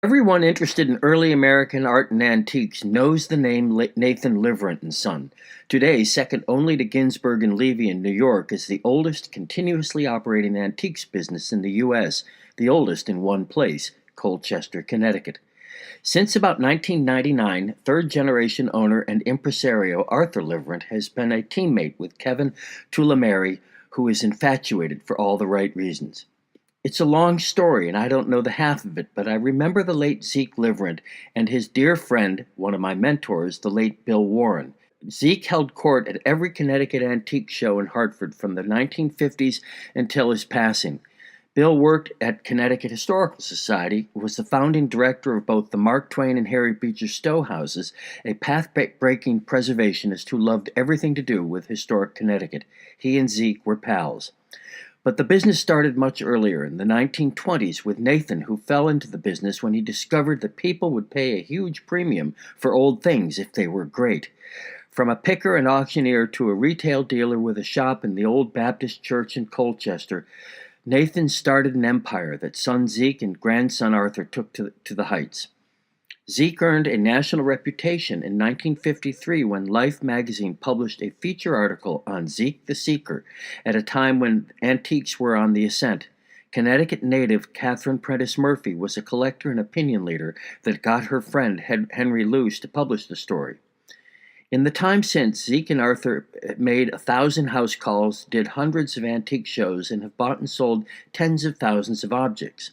Everyone interested in early American art and antiques knows the name Nathan Liverant and Son. Today, second only to Ginsberg and Levy in New York, is the oldest continuously operating antiques business in the U.S., the oldest in one place, Colchester, Connecticut. Since about 1999, third-generation owner and impresario Arthur Liverant has been a teammate with Kevin Tulamari, who is infatuated for all the right reasons. It's a long story, and I don't know the half of it, but I remember the late Zeke Liverant and his dear friend, one of my mentors, the late Bill Warren. Zeke held court at every Connecticut antique show in Hartford from the 1950s until his passing. Bill worked at Connecticut Historical Society, was the founding director of both the Mark Twain and Harry Beecher Stowe houses, a path-breaking preservationist who loved everything to do with historic Connecticut. He and Zeke were pals. But the business started much earlier, in the 1920s, with Nathan, who fell into the business when he discovered that people would pay a huge premium for old things if they were great. From a picker and auctioneer to a retail dealer with a shop in the old Baptist church in Colchester, Nathan started an empire that son Zeke and grandson Arthur took to the heights. Zeke earned a national reputation in 1953 when Life magazine published a feature article on Zeke the Seeker at a time when antiques were on the ascent. Connecticut native Catherine Prentice Murphy was a collector and opinion leader that got her friend Henry Luce to publish the story. In the time since, Zeke and Arthur made 1,000 house calls, did hundreds of antique shows, and have bought and sold tens of thousands of objects.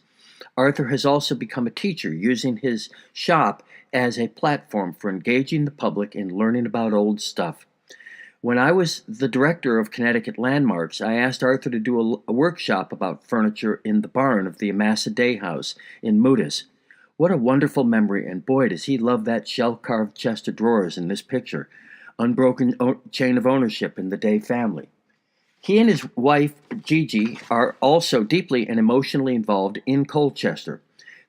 Arthur has also become a teacher, using his shop as a platform for engaging the public in learning about old stuff. When I was the director of Connecticut Landmarks, I asked Arthur to do a workshop about furniture in the barn of the Amasa Day House in Moodus. What a wonderful memory, and boy, does he love that shell-carved chest of drawers in this picture. Unbroken chain of ownership in the Day family. He and his wife, Gigi, are also deeply and emotionally involved in Colchester.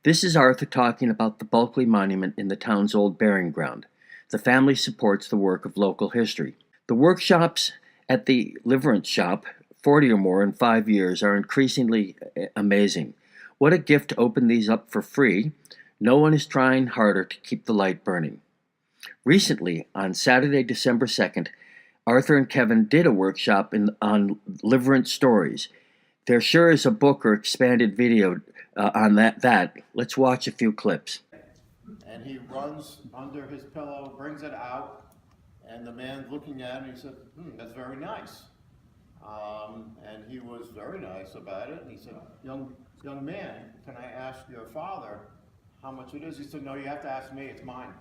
This is Arthur talking about the Bulkley Monument in the town's old burying ground. The family supports the work of local history. The workshops at the Liverant shop, 40 or more in 5 years, are increasingly amazing. What a gift to open these up for free. No one is trying harder to keep the light burning. Recently, on Saturday, December 2nd, Arthur and Kevin did a workshop on Liverant stories. There sure is a book or expanded video on that. Let's watch a few clips. And he runs under his pillow, brings it out, and the man's looking at it, and he said, that's very nice. And he was very nice about it, and he said, young man, can I ask your father how much it is? He said, no, you have to ask me, it's mine.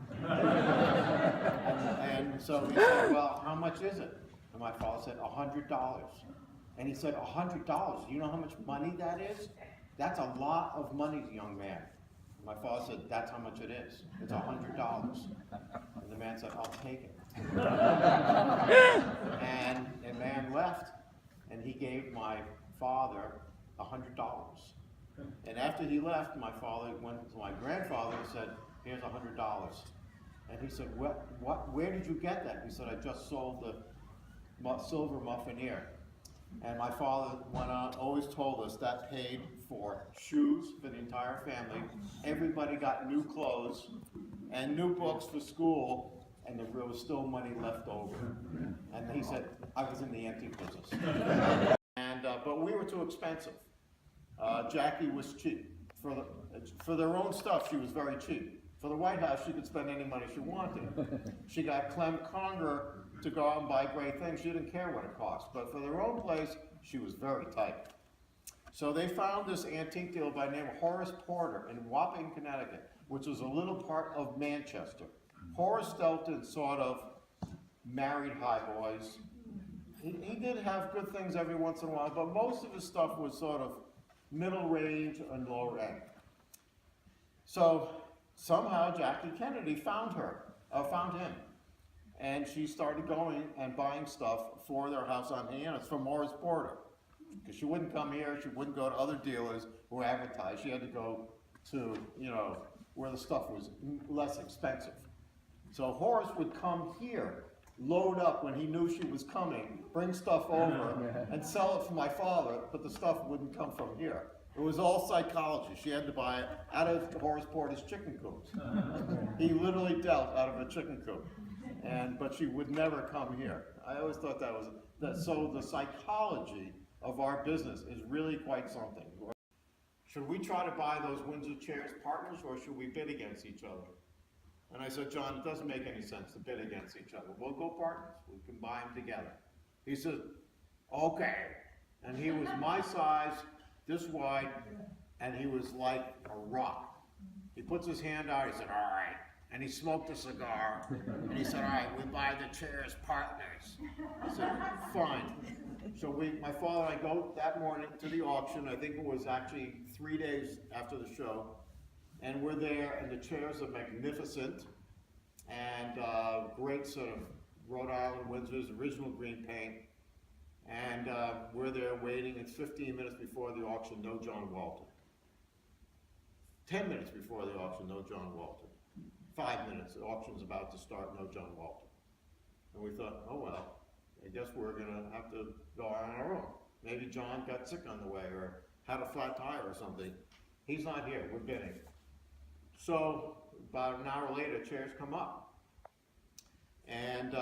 and so he said, well, how much is it? And my father said, $100. And he said, $100? Do you know how much money that is? That's a lot of money, young man. And my father said, that's how much it is. It's $100. And the man said, I'll take it. And the man left, and he gave my father $100. And after he left, my father went to my grandfather and said, here's $100. And he said, where did you get that? He said, I just sold the silver muffineer. And my father went on, always told us that paid for shoes for the entire family. Everybody got new clothes and new books for school, and there was still money left over. And he said, I was in the antique business. But we were too expensive. Jackie was cheap. For their own stuff, she was very cheap. For the White House, she could spend any money she wanted. She got Clem Conger to go out and buy great things. She didn't care what it cost. But for their own place, she was very tight. So they found this antique dealer by the name of Horace Porter in Wapping, Connecticut, which is a little part of Manchester. Horace dealt in sort of married high boys. He did have good things every once in a while, but most of his stuff was sort of middle range and lower end. So somehow Jackie Kennedy found him, and she started going and buying stuff for their house on Hyannis from Horace Porter, because she wouldn't come here, she wouldn't go to other dealers who advertised. She had to go to, where the stuff was less expensive. So Horace would come here, load up when he knew she was coming, bring stuff over, and sell it for my father, but the stuff wouldn't come from here. It was all psychology. She had to buy it out of Horace Porter's chicken coops. He literally dealt out of a chicken coop. But she would never come here. I always thought that was, so the psychology of our business is really quite something. Should we try to buy those Windsor chairs partners, or should we bid against each other? And I said, John, it doesn't make any sense to bid against each other. We'll go partners. We can buy them together. He said, okay. And he was my size, this wide, and he was like a rock. He puts his hand out, he said, all right. And he smoked a cigar, and he said, all right, we buy the chairs partners. I said, fine. So my father and I go that morning to the auction. I think it was actually 3 days after the show. And we're there, and the chairs are magnificent, and great sort of Rhode Island Windsor's original green paint. And we're there waiting. It's 15 minutes before the auction, no John Walton. 10 minutes before the auction, no John Walton. 5 minutes, the auction's about to start, no John Walton. And we thought, oh well, I guess we're gonna have to go on our own. Maybe John got sick on the way or had a flat tire or something. He's not here, we're bidding. So about an hour later, chairs come up. And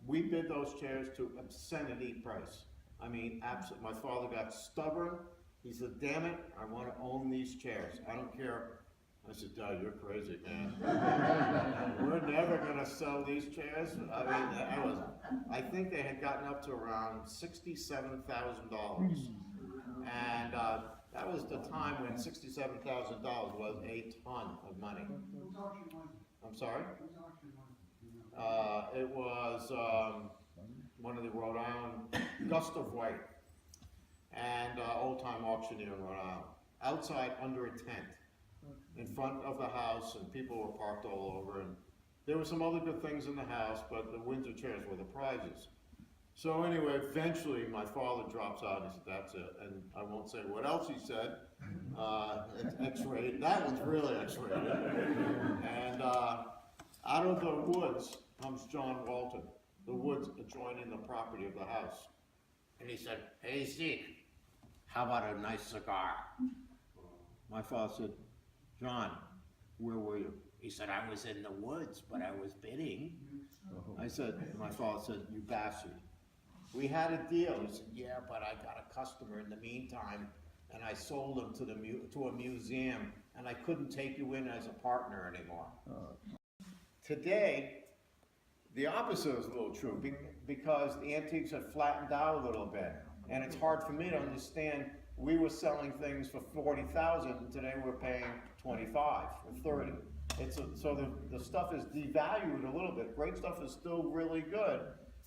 we bid those chairs to obscenity price. I mean, absolutely. My father got stubborn. He said, damn it, I want to own these chairs. I don't care. I said, Dad, you're crazy, man. We're never going to sell these chairs. I mean, I think they had gotten up to around $67,000. And that was the time when $67,000 was a ton of money. I'm sorry? It was one of the Rhode Island, Gustav White, and old-time auctioneer in Rhode Island. Outside under a tent, in front of the house, and people were parked all over. And there were some other good things in the house, but the Windsor chairs were the prizes. So anyway, eventually my father drops out and he said, that's it. And I won't say what else he said. It's X-rated. That one's really X-rated. And out of the woods comes John Walton, the woods adjoining the property of the house. And he said, hey Zeke, how about a nice cigar? My father said, John, where were you? He said, I was in the woods, but I was bidding. I said, my father said, you bastard. We had a deal. He said, yeah, but I got a customer in the meantime, and I sold him to a museum, and I couldn't take you in as a partner anymore. Today, the opposite is a little true, because the antiques have flattened out a little bit, and it's hard for me to understand. We were selling things for $40,000, and today we're paying $25 or $30. So the stuff is devalued a little bit. Great stuff is still really good,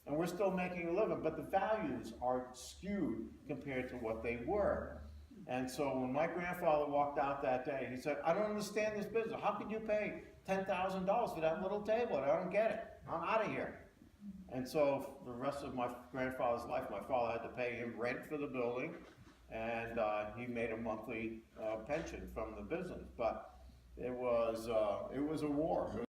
and we're still making a living, but the values are skewed compared to what they were. And so when my grandfather walked out that day, he said, I don't understand this business. How could you pay $10,000 for that little table? I don't get it. I'm out of here. And so for the rest of my grandfather's life, my father had to pay him rent for the building, and he made a monthly pension from the business. But it was a war.